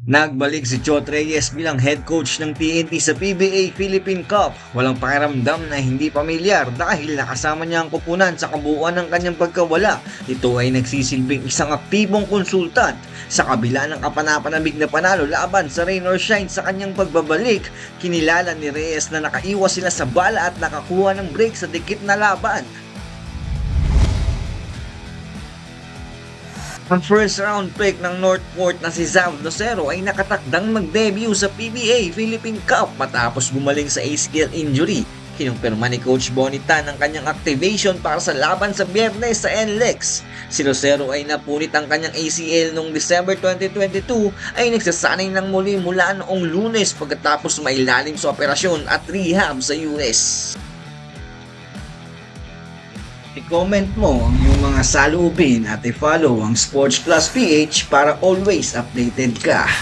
Nagbalik si Chot Reyes bilang head coach ng TNT sa PBA Philippine Cup. Walang pakiramdam na hindi pamilyar dahil nakasama niya ang kupunan sa kabuuan ng kanyang pagkawala. Ito ay nagsisilbing isang aktibong konsultant sa kabila ng kapanapanabik na panalo laban sa rain or shine sa kanyang pagbabalik. Kinilala ni Reyes na nakaiwas sila sa bala at nakakuha ng break sa dikit na laban. Ang first round pick ng Northport na si Zav Lucero ay nakatakdang mag-debut sa PBA Philippine Cup matapos gumaling sa ACL injury. Kinumpirma ni Coach Bonita ng kanyang activation para sa laban sa Biyernes sa NLEX. Si Lucero ay napunit ang kanyang ACL noong December 2022 ay nagsasanay ng muli mula noong Lunes pagkatapos mailalim sa operasyon at rehab sa US. I-comment mo ang iyong mga saloobin at i-follow ang Sports Plus PH para always updated ka.